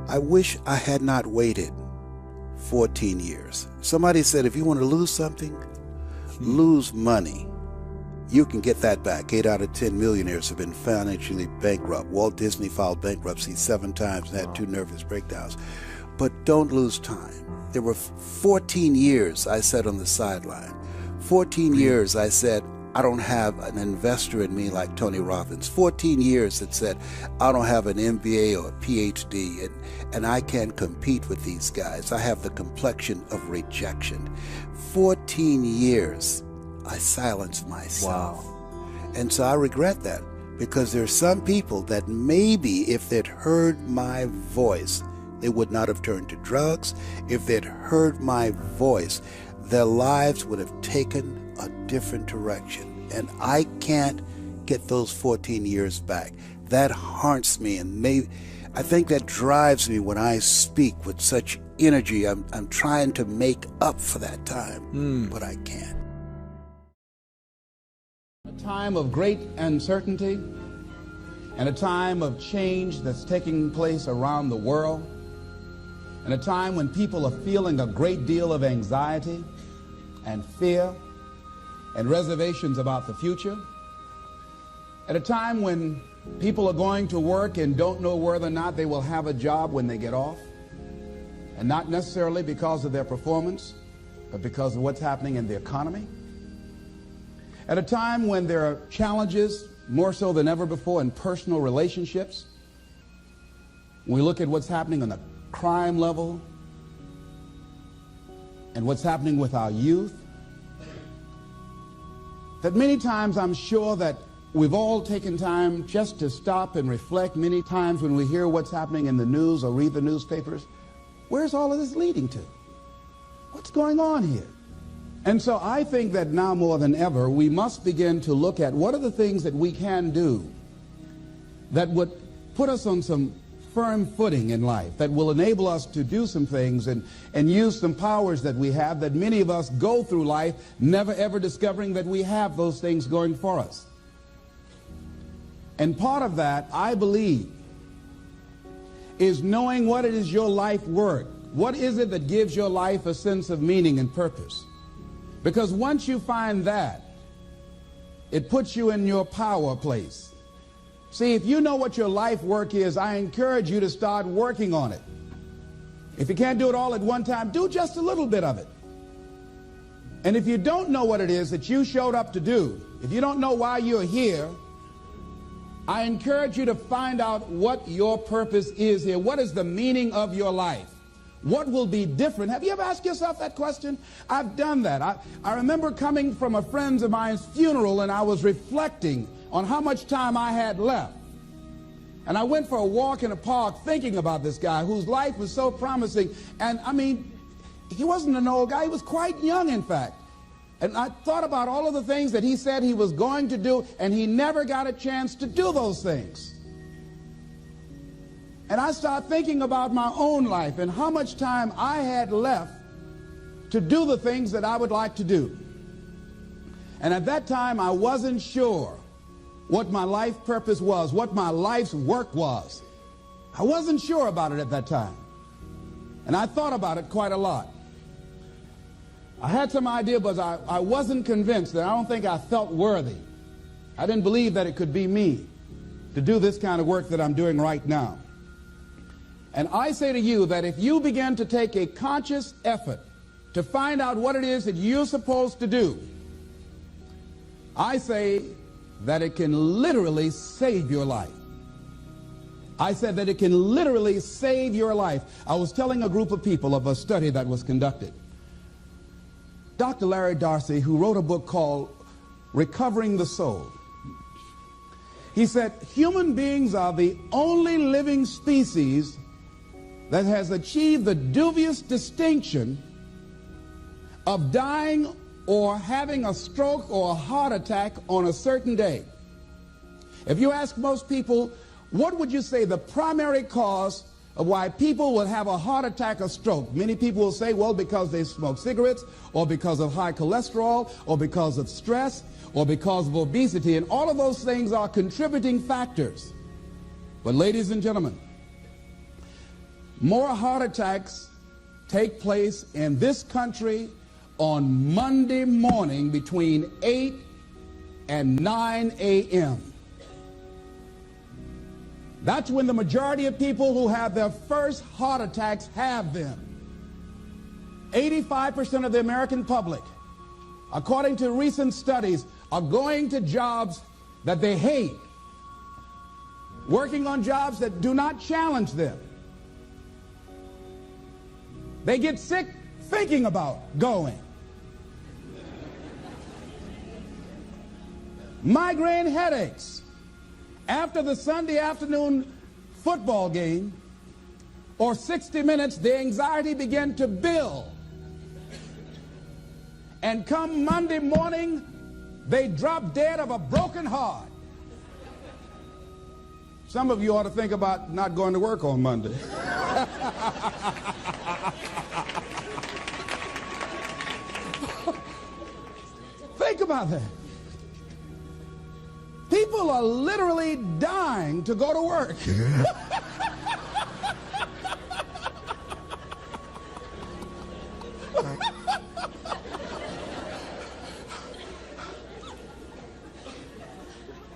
I wish I had not waited 14 years. Somebody said if you want to lose something, lose money. You can get that back. 8 out of 10 millionaires have been financially bankrupt. Walt Disney filed bankruptcy 7 times and had 2 nervous breakdowns. But don't lose time. There were 14 years I sat on the sideline. 14 years I said, I don't have an investor in me like Tony Robbins. 14 years that said, I don't have an MBA or a PhD, and I can't compete with these guys. I have the complexion of rejection. 14 years I silenced myself. Wow. And so I regret that, because there are some people that maybe if they'd heard my voice, they would not have turned to drugs. If they'd heard my voice, their lives would have taken a different direction. And I can't get those 14 years back. That haunts me, and I think that drives me when I speak with such energy. I'm trying to make up for that time, but I can't. A time of great uncertainty and a time of change that's taking place around the world, and a time when people are feeling a great deal of anxiety and fear and reservations about the future, at a time when people are going to work and don't know whether or not they will have a job when they get off, and not necessarily because of their performance, but because of what's happening in the economy. At a time when there are challenges, more so than ever before, in personal relationships. We look at what's happening on the crime level and what's happening with our youth. That many times I'm sure that we've all taken time just to stop and reflect. Many times when we hear what's happening in the news or read the newspapers, where's all of this leading to? What's going on here? And so I think that now more than ever, we must begin to look at what are the things that we can do that would put us on some firm footing in life, that will enable us to do some things and use some powers that we have, that many of us go through life never ever discovering that we have those things going for us. And part of that, I believe, is knowing what it is your life worth. What is it that gives your life a sense of meaning and purpose? Because once you find that, it puts you in your power place. See, if you know what your life work is, I encourage you to start working on it. If you can't do it all at one time, do just a little bit of it. And if you don't know what it is that you showed up to do, if you don't know why you're here, I encourage you to find out what your purpose is here. What is the meaning of your life? What will be different? Have you ever asked yourself that question? I've done that. I remember coming from a friend of mine's funeral, and I was reflecting on how much time I had left. And I went for a walk in a park thinking about this guy whose life was so promising. And I mean, he wasn't an old guy. He was quite young, in fact. And I thought about all of the things that he said he was going to do, and he never got a chance to do those things. And I started thinking about my own life and how much time I had left to do the things that I would like to do. And at that time, I wasn't sure what my life purpose was, what my life's work was. I wasn't sure about it at that time. And I thought about it quite a lot. I had some idea, but I wasn't convinced. That I don't think I felt worthy. I didn't believe that it could be me to do this kind of work that I'm doing right now. And I say to you that if you begin to take a conscious effort to find out what it is that you're supposed to do, I say that it can literally save your life. I said that it can literally save your life. I was telling a group of people of a study that was conducted. Dr. Larry Darcy, who wrote a book called Recovering the Soul, he said human beings are the only living species that has achieved the dubious distinction of dying or having a stroke or a heart attack on a certain day. If you ask most people, what would you say the primary cause of why people will have a heart attack or stroke? Many people will say, well, because they smoke cigarettes, or because of high cholesterol, or because of stress, or because of obesity, and all of those things are contributing factors. But ladies and gentlemen, more heart attacks take place in this country on Monday morning between 8 and 9 a.m. That's when the majority of people who have their first heart attacks have them. 85% of the American public, according to recent studies, are going to jobs that they hate, working on jobs that do not challenge them. They get sick thinking about going. Migraine headaches. After the Sunday afternoon football game or 60 minutes, the anxiety began to build. And come Monday morning, they drop dead of a broken heart. Some of you ought to think about not going to work on Monday. Think about that. People are literally dying to go to work.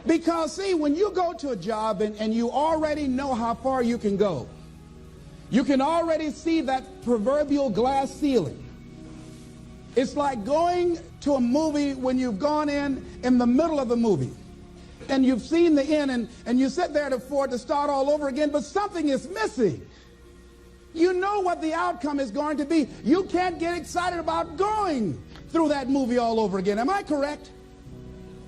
Because, see, when you go to a job and you already know how far you can go, you can already see that proverbial glass ceiling. It's like going to a movie when you've gone in the middle of the movie and you've seen the end and you sit there for it to start all over again, but something is missing. You know what the outcome is going to be. You can't get excited about going through that movie all over again. Am I correct?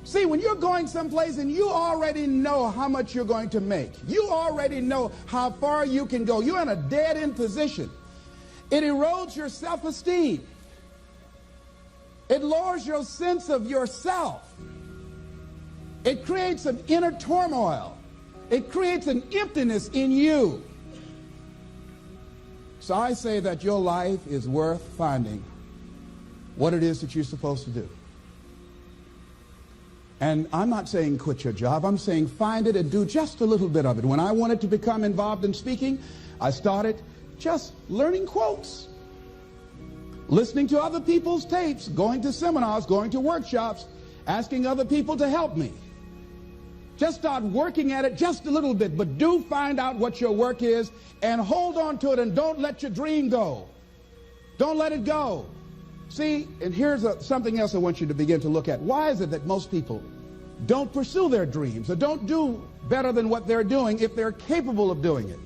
See, when you're going someplace and you already know how much you're going to make, you already know how far you can go, you're in a dead-end position. It erodes your self-esteem. It lowers your sense of yourself. It creates an inner turmoil. It creates an emptiness in you. So I say that your life is worth finding what it is that you're supposed to do. And I'm not saying quit your job. I'm saying find it and do just a little bit of it. When I wanted to become involved in speaking, I started just learning quotes, listening to other people's tapes, going to seminars, going to workshops, asking other people to help me. Just start working at it just a little bit, but do find out what your work is and hold on to it and don't let your dream go. Don't let it go. See, and here's something else I want you to begin to look at. Why is it that most people don't pursue their dreams or don't do better than what they're doing if they're capable of doing it?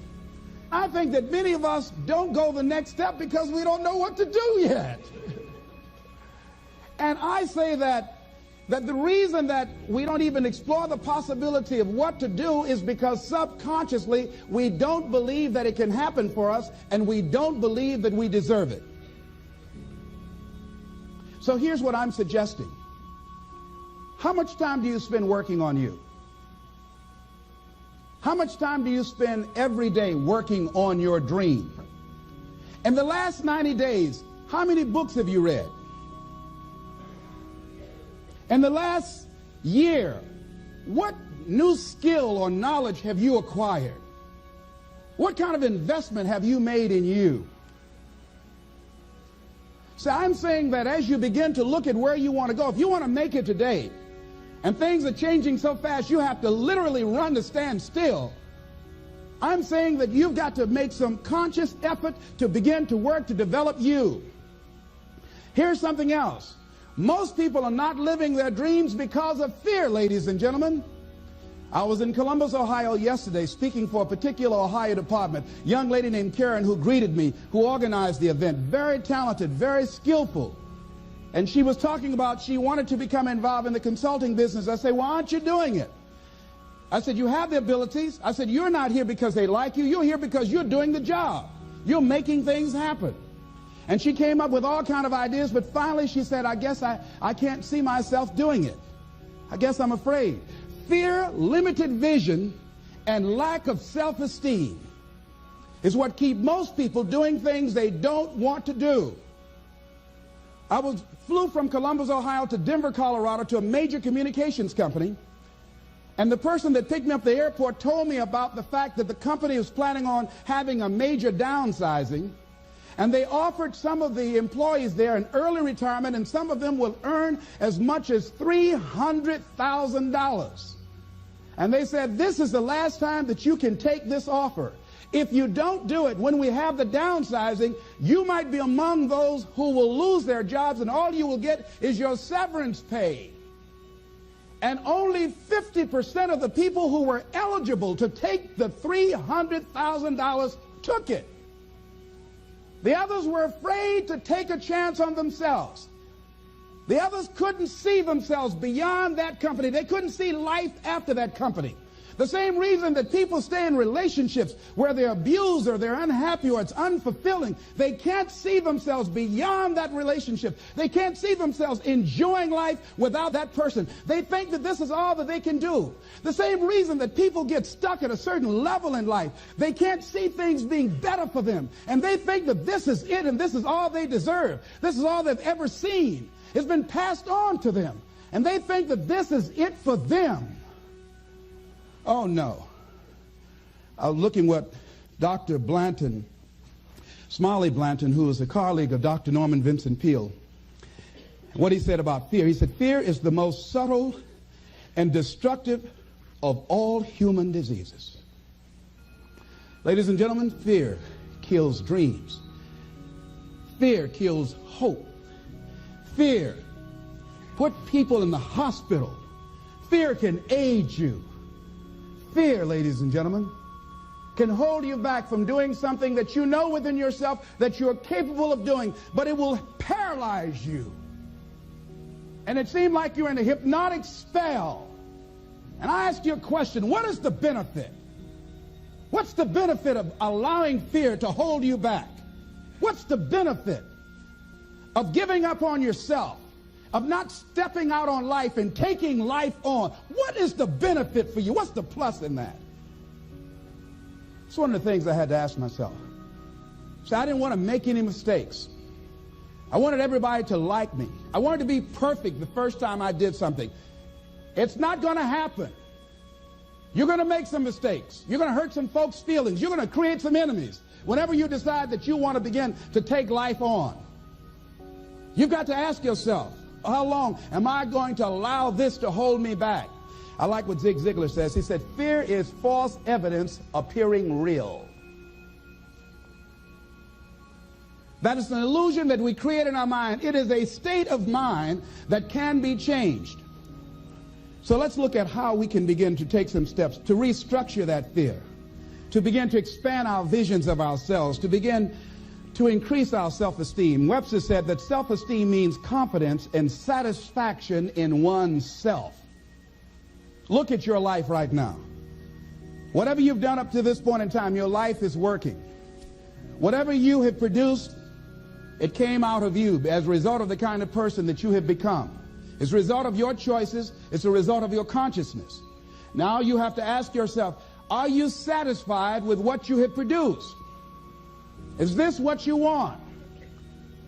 I think that many of us don't go the next step because we don't know what to do yet. And I say that the reason that we don't even explore the possibility of what to do is because subconsciously we don't believe that it can happen for us and we don't believe that we deserve it. So here's what I'm suggesting. How much time do you spend working on you? How much time do you spend every day working on your dream? In the last 90 days, how many books have you read? In the last year, what new skill or knowledge have you acquired? What kind of investment have you made in you? So I'm saying that as you begin to look at where you want to go, if you want to make it today, and things are changing so fast you have to literally run to stand still, I'm saying that you've got to make some conscious effort to begin to work to develop you. Here's something else. Most people are not living their dreams because of fear, ladies and gentlemen. I was in Columbus, Ohio yesterday speaking for a particular Ohio department. A young lady named Karen who greeted me, who organized the event. Very talented, very skillful. And she was talking about she wanted to become involved in the consulting business. I said, why aren't you doing it? I said, you have the abilities. I said, you're not here because they like you. You're here because you're doing the job. You're making things happen. And she came up with all kinds of ideas, but finally she said, I guess I can't see myself doing it. I guess I'm afraid. Fear, limited vision, and lack of self-esteem is what keep most people doing things they don't want to do. I flew from Columbus, Ohio to Denver, Colorado to a major communications company. And the person that picked me up at the airport told me about the fact that the company was planning on having a major downsizing, and they offered some of the employees there an early retirement, and some of them will earn as much as $300,000. And they said, this is the last time that you can take this offer. If you don't do it, when we have the downsizing, you might be among those who will lose their jobs, and all you will get is your severance pay. And only 50% of the people who were eligible to take the $300,000 took it. The others were afraid to take a chance on themselves. The others couldn't see themselves beyond that company. They couldn't see life after that company. The same reason that people stay in relationships where they're abused or they're unhappy or it's unfulfilling. They can't see themselves beyond that relationship. They can't see themselves enjoying life without that person. They think that this is all that they can do. The same reason that people get stuck at a certain level in life. They can't see things being better for them. And they think that this is it and this is all they deserve. This is all they've ever seen. It's been passed on to them. And they think that this is it for them. Oh, no. I was looking what Dr. Blanton, Smiley Blanton, who is a colleague of Dr. Norman Vincent Peale, what he said about fear. He said, fear is the most subtle and destructive of all human diseases. Ladies and gentlemen, fear kills dreams. Fear kills hope. Fear put people in the hospital. Fear can aid you. Fear, ladies and gentlemen, can hold you back from doing something that you know within yourself that you're capable of doing, but it will paralyze you. And it seemed like you're in a hypnotic spell. And I ask you a question, what is the benefit? What's the benefit of allowing fear to hold you back? What's the benefit of giving up on yourself, of not stepping out on life and taking life on? What is the benefit for you? What's the plus in that? It's one of the things I had to ask myself. So I didn't want to make any mistakes. I wanted everybody to like me. I wanted to be perfect the first time I did something. It's not going to happen. You're going to make some mistakes. You're going to hurt some folks' feelings. You're going to create some enemies whenever you decide that you want to begin to take life on. You've got to ask yourself, how long am I going to allow this to hold me back? I like what Zig Ziglar says. He said, fear is false evidence appearing real. That is an illusion that we create in our mind. It is a state of mind that can be changed. So let's look at how we can begin to take some steps to restructure that fear, to begin to expand our visions of ourselves, to begin to increase our self-esteem. Webster said that self-esteem means confidence and satisfaction in oneself. Look at your life right now. Whatever you've done up to this point in time, your life is working. Whatever you have produced, it came out of you as a result of the kind of person that you have become. It's a result of your choices. It's a result of your consciousness. Now you have to ask yourself, are you satisfied with what you have produced? Is this what you want?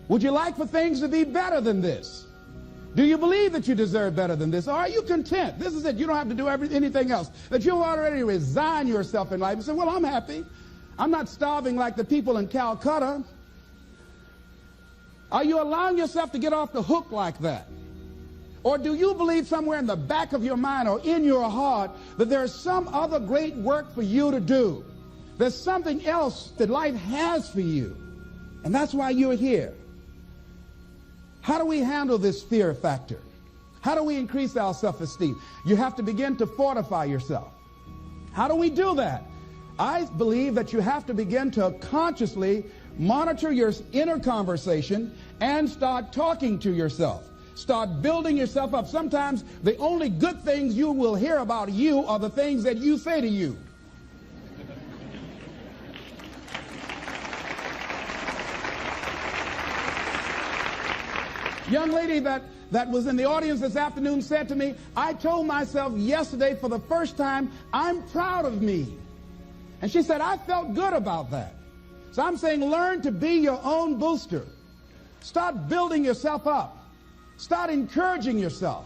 Would you like for things to be better than this? Do you believe that you deserve better than this? Or are you content? This is it. You don't have to do anything else. That you've already resigned yourself in life and say, well, I'm happy. I'm not starving like the people in Calcutta. Are you allowing yourself to get off the hook like that? Or do you believe somewhere in the back of your mind or in your heart that there's some other great work for you to do? There's something else that life has for you. And that's why you're here. How do we handle this fear factor? How do we increase our self-esteem? You have to begin to fortify yourself. How do we do that? I believe that you have to begin to consciously monitor your inner conversation and start talking to yourself. Start building yourself up. Sometimes the only good things you will hear about you are the things that you say to you. Young lady that was in the audience this afternoon said to me, I told myself yesterday for the first time, I'm proud of me. And she said, I felt good about that. So I'm saying learn to be your own booster. Start building yourself up. Start encouraging yourself.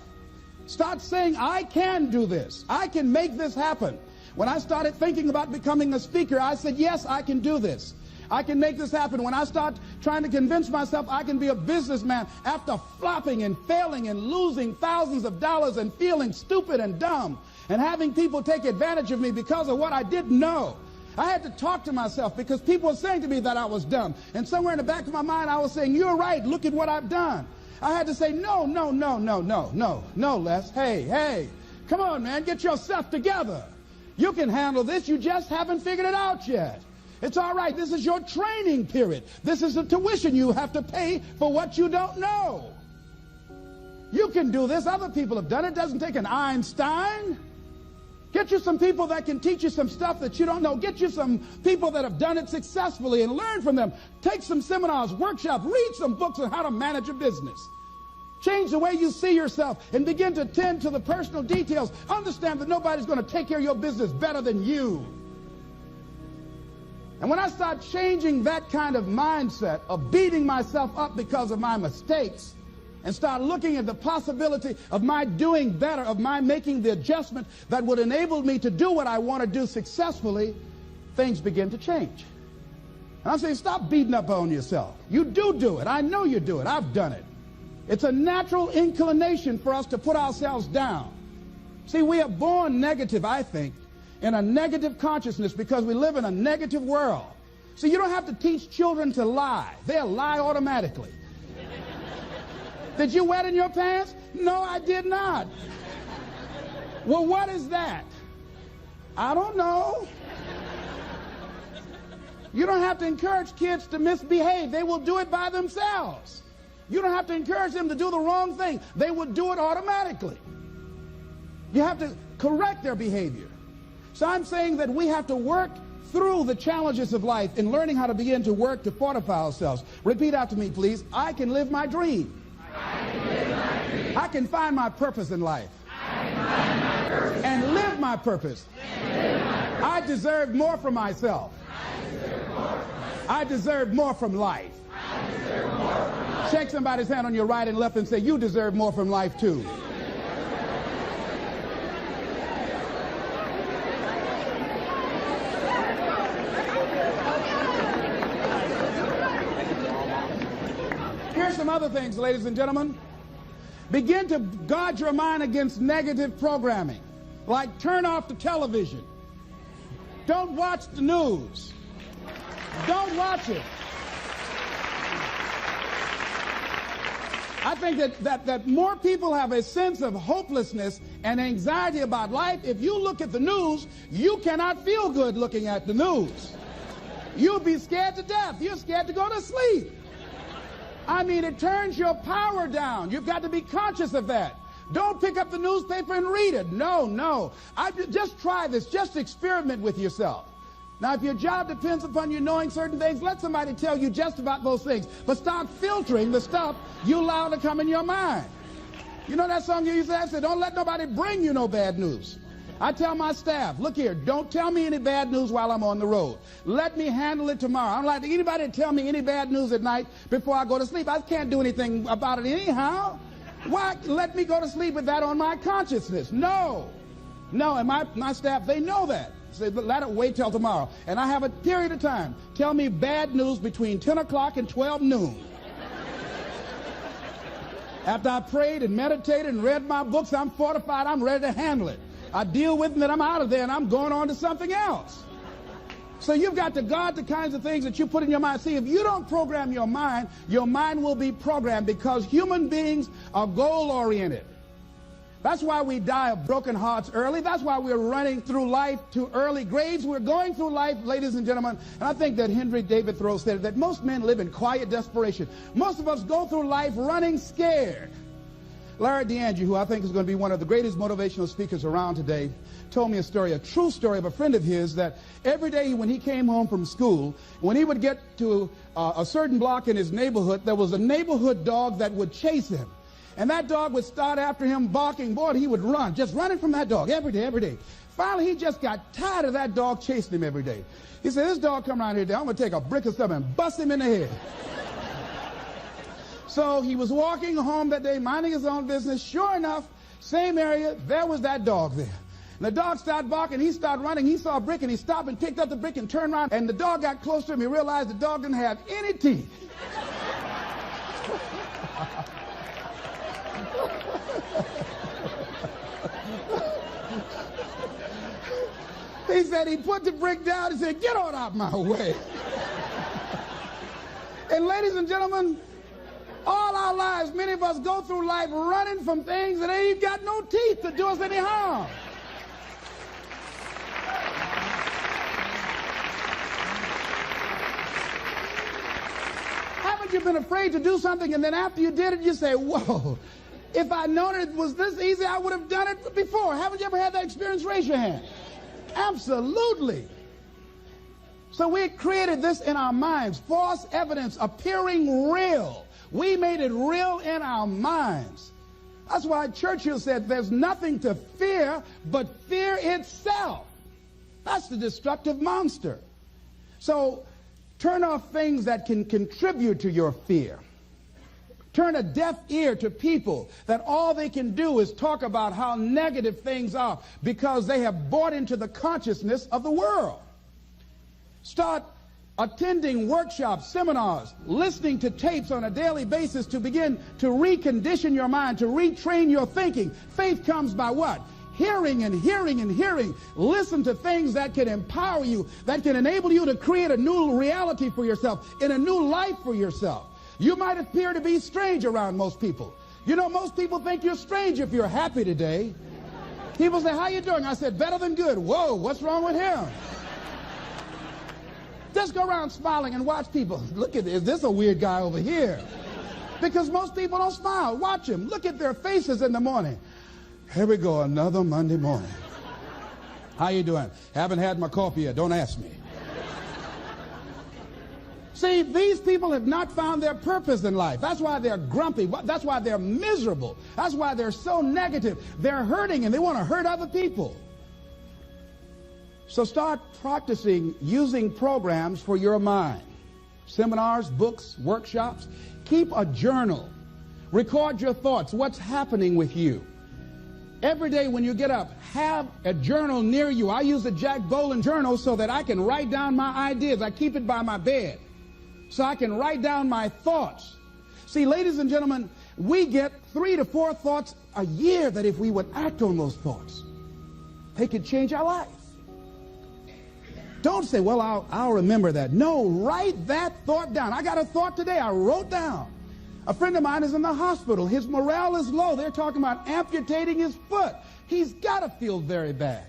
Start saying, I can do this. I can make this happen. When I started thinking about becoming a speaker, I said, yes, I can do this. I can make this happen. When I start trying to convince myself I can be a businessman after flopping and failing and losing thousands of dollars and feeling stupid and dumb and having people take advantage of me because of what I didn't know. I had to talk to myself because people were saying to me that I was dumb. And somewhere in the back of my mind, I was saying, you're right. Look at what I've done. I had to say, no, Les. Hey, come on, man. Get yourself together. You can handle this. You just haven't figured it out yet. It's all right. This is your training period. This is the tuition you have to pay for what you don't know. You can do this. Other people have done it. It doesn't take an Einstein. Get you some people that can teach you some stuff that you don't know. Get you some people that have done it successfully and learn from them. Take some seminars, workshops, read some books on how to manage a business. Change the way you see yourself and begin to tend to the personal details. Understand that nobody's going to take care of your business better than you. And when I start changing that kind of mindset of beating myself up because of my mistakes and start looking at the possibility of my doing better, of my making the adjustment that would enable me to do what I want to do successfully, things begin to change. And I'm saying, stop beating up on yourself. You do it. I know you do it. I've done it. It's a natural inclination for us to put ourselves down. See, we are born negative, I think, in a negative consciousness because we live in a negative world. See, you don't have to teach children to lie. They'll lie automatically. Did you wet in your pants? No, I did not. Well, what is that? I don't know. You don't have to encourage kids to misbehave. They will do it by themselves. You don't have to encourage them to do the wrong thing. They will do it automatically. You have to correct their behavior. So I'm saying that we have to work through the challenges of life in learning how to begin to work to fortify ourselves. Repeat after me, please. I can live my dream. I can find my purpose in life. And live my purpose. I deserve more from myself. I deserve more from life. Shake somebody's hand on your right and left and say, you deserve more from life too. Here's some other things, ladies and gentlemen. Begin to guard your mind against negative programming, like turn off the television. Don't watch the news. Don't watch it. I think that more people have a sense of hopelessness and anxiety about life. If you look at the news, you cannot feel good looking at the news. You'll be scared to death. You're scared to go to sleep. I mean, it turns your power down. You've got to be conscious of that. Don't pick up the newspaper and read it. No. Just try this. Just experiment with yourself. Now, if your job depends upon you knowing certain things, let somebody tell you just about those things. But start filtering the stuff you allow to come in your mind. You know that song you used to have? Say, don't let nobody bring you no bad news. I tell my staff, look here, don't tell me any bad news while I'm on the road. Let me handle it tomorrow. I don't like anybody to tell me any bad news at night before I go to sleep. I can't do anything about it anyhow. Why let me go to sleep with that on my consciousness? No, and my staff, they know that. Say, let it wait till tomorrow. And I have a period of time. Tell me bad news between 10 o'clock and 12 noon. After I prayed and meditated and read my books, I'm fortified, I'm ready to handle it. I deal with them and I'm out of there and I'm going on to something else. So you've got to guard the kinds of things that you put in your mind. See, if you don't program your mind will be programmed because human beings are goal-oriented. That's why we die of broken hearts early. That's why we're running through life to early grades. We're going through life, ladies and gentlemen, and I think that Henry David Thoreau said that most men live in quiet desperation. Most of us go through life running scared. Larry DeAndre, who I think is going to be one of the greatest motivational speakers around today, told me a story, a true story of a friend of his, that every day when he came home from school, when he would get to a certain block in his neighborhood, there was a neighborhood dog that would chase him. And that dog would start after him barking. Boy, he would run, just running from that dog every day. Finally, he just got tired of that dog chasing him every day. He said, this dog come around here today, I'm going to take a brick or something and bust him in the head. So he was walking home that day, minding his own business. Sure enough, Same area, there was that dog there. And the dog started barking, he started running, he saw a brick, and he stopped and picked up the brick and turned around, and the dog got close to him. He realized the dog didn't have any teeth. He said he put the brick down and said, "Get on out my way." And ladies and gentlemen, all our lives, many of us go through life running from things that ain't got no teeth to do us any harm. Haven't you been afraid to do something, and then after you did it, you say, "Whoa, if I'd known it was this easy, I would have done it before"? Haven't you ever had that experience? Raise your hand. Absolutely. So we created this in our minds, false evidence appearing real. We made it real in our minds. That's why Churchill said there's nothing to fear but fear itself. That's the destructive monster. So turn off things that can contribute to your fear. Turn a deaf ear to people that all they can do is talk about how negative things are because they have bought into the consciousness of the world. Start attending workshops, seminars, listening to tapes on a daily basis to begin to recondition your mind, to retrain your thinking. Faith comes by what? Hearing and hearing and hearing. Listen to things that can empower you, that can enable you to create a new reality for yourself, in a new life for yourself. You might appear to be strange around most people. You know, most people think you're strange if you're happy today. People say, "How you doing?" I said, "Better than good." "Whoa, what's wrong with him?" Just go around smiling and watch people. Look at this. Is this a weird guy over here? Because most people don't smile. Watch them. Look at their faces in the morning. Here we go, another Monday morning. "How you doing?" "Haven't had my coffee yet. Don't ask me." See, these people have not found their purpose in life. That's why they're grumpy. That's why they're miserable. That's why they're so negative. They're hurting and they want to hurt other people. So start practicing using programs for your mind. Seminars, books, workshops. Keep a journal. Record your thoughts, what's happening with you. Every day when you get up, have a journal near you. I use a Jack Boland journal so that I can write down my ideas. I keep it by my bed so I can write down my thoughts. See, ladies and gentlemen, we get 3 to 4 thoughts a year that if we would act on those thoughts, they could change our life. Don't say, "Well, I'll remember that." No, write that thought down. I got a thought today I wrote down. A friend of mine is in the hospital. His morale is low. They're talking about amputating his foot. He's got to feel very bad.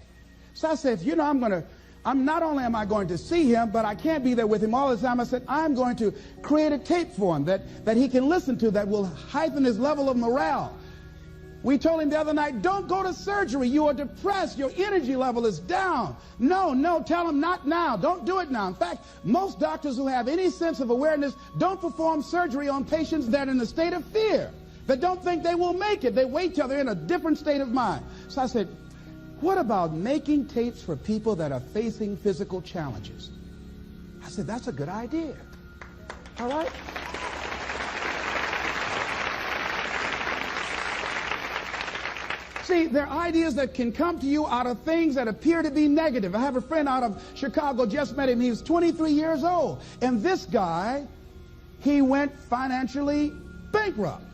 So I said, "You know, I'm not only am I going to see him, but I can't be there with him all the time." I said, "I'm going to create a tape for him that he can listen to that will heighten his level of morale." We told him the other night, "Don't go to surgery. You are depressed. Your energy level is down." No, tell him not now. Don't do it now. In fact, most doctors who have any sense of awareness don't perform surgery on patients that are in a state of fear, that don't think they will make it. They wait till they're in a different state of mind. So I said, "What about making tapes for people that are facing physical challenges?" I said, "That's a good idea." All right? See, there are ideas that can come to you out of things that appear to be negative. I have a friend out of Chicago, just met him. He was 23 years old. And this guy, he went financially bankrupt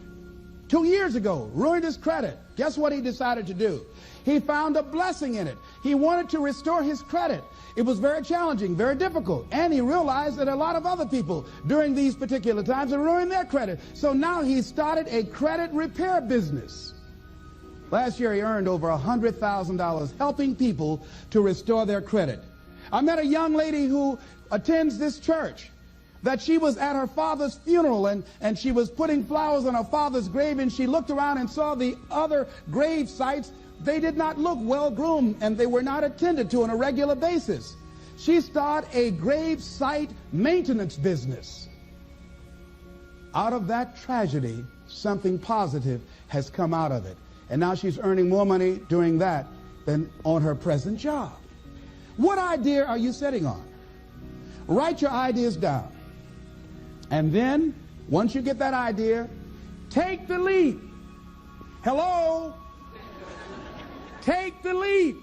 2 years ago, ruined his credit. Guess what he decided to do? He found a blessing in it. He wanted to restore his credit. It was very challenging, very difficult. And he realized that a lot of other people during these particular times had ruined their credit. So now he started a credit repair business. Last year he earned over $100,000 helping people to restore their credit. I met a young lady who attends this church, that she was at her father's funeral and she was putting flowers on her father's grave, and she looked around and saw the other grave sites. They did not look well groomed and they were not attended to on a regular basis. She started a grave site maintenance business. Out of that tragedy, something positive has come out of it. And now she's earning more money doing that than on her present job. What idea are you sitting on? Write your ideas down. And then, once you get that idea, take the leap. Hello? Take the leap.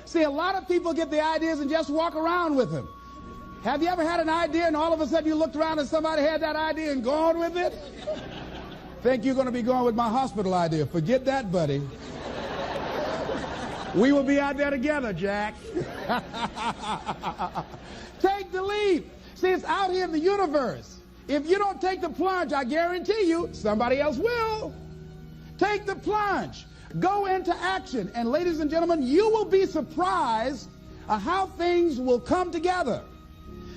See, a lot of people get the ideas and just walk around with them. Have you ever had an idea and all of a sudden you looked around and somebody had that idea and gone with it? Think you're going to be going with my hospital idea. Forget that, buddy. We will be out there together, Jack. Take the leap. See, it's out here in the universe. If you don't take the plunge, I guarantee you, somebody else will. Take the plunge. Go into action. And ladies and gentlemen, you will be surprised at how things will come together.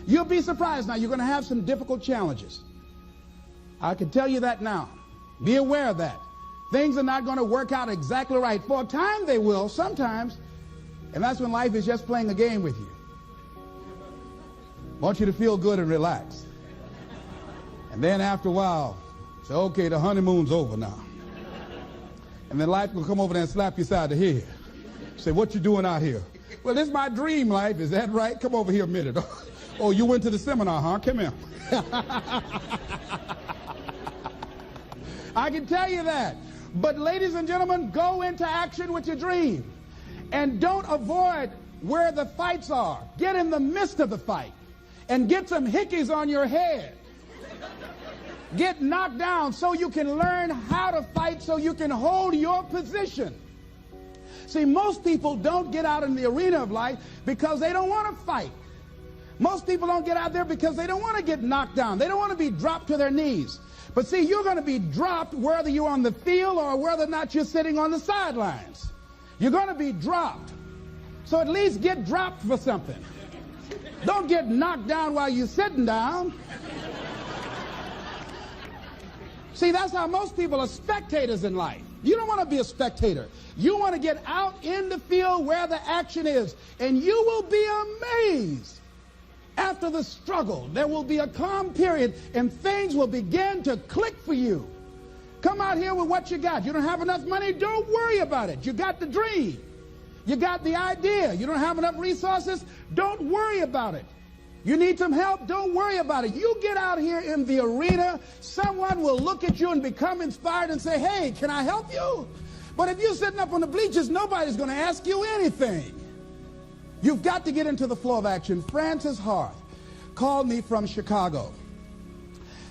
You'll be surprised. Now, you're going to have some difficult challenges. I can tell you that now. Be aware of that. Things are not going to work out exactly right. For a time they will, sometimes. And that's when life is just playing a game with you. I want you to feel good and relax. And then after a while, say, okay, the honeymoon's over now. And then life will come over there and slap you side the head. Say, what you doing out here? Well, this is my dream life. Is that right? Come over here a minute. Oh, you went to the seminar, huh? Come here. I can tell you that. But ladies and gentlemen, go into action with your dream. And don't avoid where the fights are. Get in the midst of the fight. And get some hickeys on your head. Get knocked down so you can learn how to fight, so you can hold your position. See, most people don't get out in the arena of life because they don't want to fight. Most people don't get out there because they don't want to get knocked down. They don't want to be dropped to their knees. But see, you're going to be dropped whether you're on the field or whether or not you're sitting on the sidelines. You're going to be dropped. So at least get dropped for something. Don't get knocked down while you're sitting down. See, that's how most people are spectators in life. You don't want to be a spectator. You want to get out in the field where the action is. And you will be amazed. After the struggle, there will be a calm period and things will begin to click for you. Come out here with what you got. You don't have enough money? Don't worry about it. You got the dream. You got the idea. You don't have enough resources? Don't worry about it. You need some help? Don't worry about it. You get out here in the arena, someone will look at you and become inspired and say, hey, can I help you? But if you're sitting up on the bleachers, nobody's going to ask you anything. You've got to get into the flow of action. Frances Hart called me from Chicago.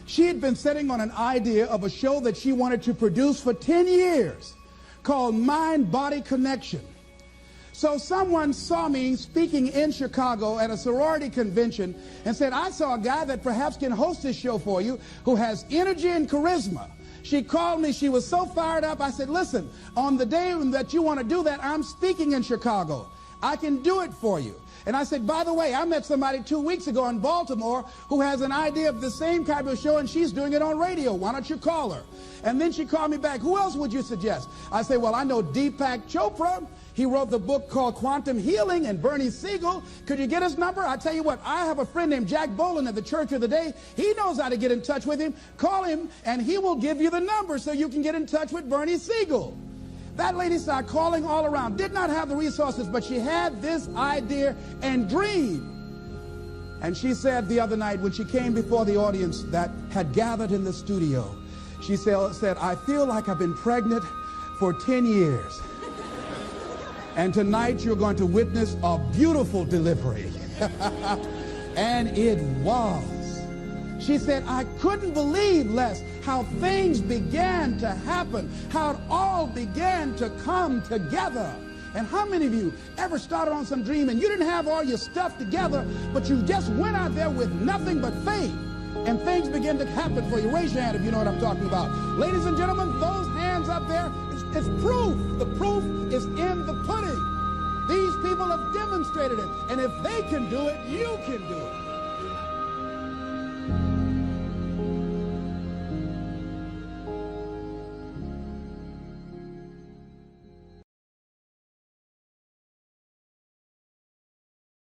She had been sitting on an idea of a show that she wanted to produce for 10 years called Mind-Body Connection. So someone saw me speaking in Chicago at a sorority convention and said, I saw a guy that perhaps can host this show for you who has energy and charisma. She called me. She was so fired up. I said, listen, on the day that you want to do that, I'm speaking in Chicago. I can do it for you. And I said, by the way, I met somebody 2 weeks ago in Baltimore who has an idea of the same type of show, and she's doing it on radio. Why don't you call her? And then she called me back. Who else would you suggest? I said, well, I know Deepak Chopra. He wrote the book called Quantum Healing, and Bernie Siegel. Could you get his number? I tell you what, I have a friend named Jack Boland at the Church of the Day. He knows how to get in touch with him. Call him, and he will give you the number so you can get in touch with Bernie Siegel. That lady started calling all around. Did not have the resources, but she had this idea and dream. And she said the other night when she came before the audience that had gathered in the studio, she said, I feel like I've been pregnant for 10 years. And tonight you're going to witness a beautiful delivery. And it was. She said, I couldn't believe, Les, how things began to happen, how it all began to come together. And how many of you ever started on some dream and you didn't have all your stuff together, but you just went out there with nothing but faith, and things began to happen for you? Raise your hand if you know what I'm talking about. Ladies and gentlemen, those hands up there, it's proof. The proof is in the pudding. These people have demonstrated it. And if they can do it, you can do it.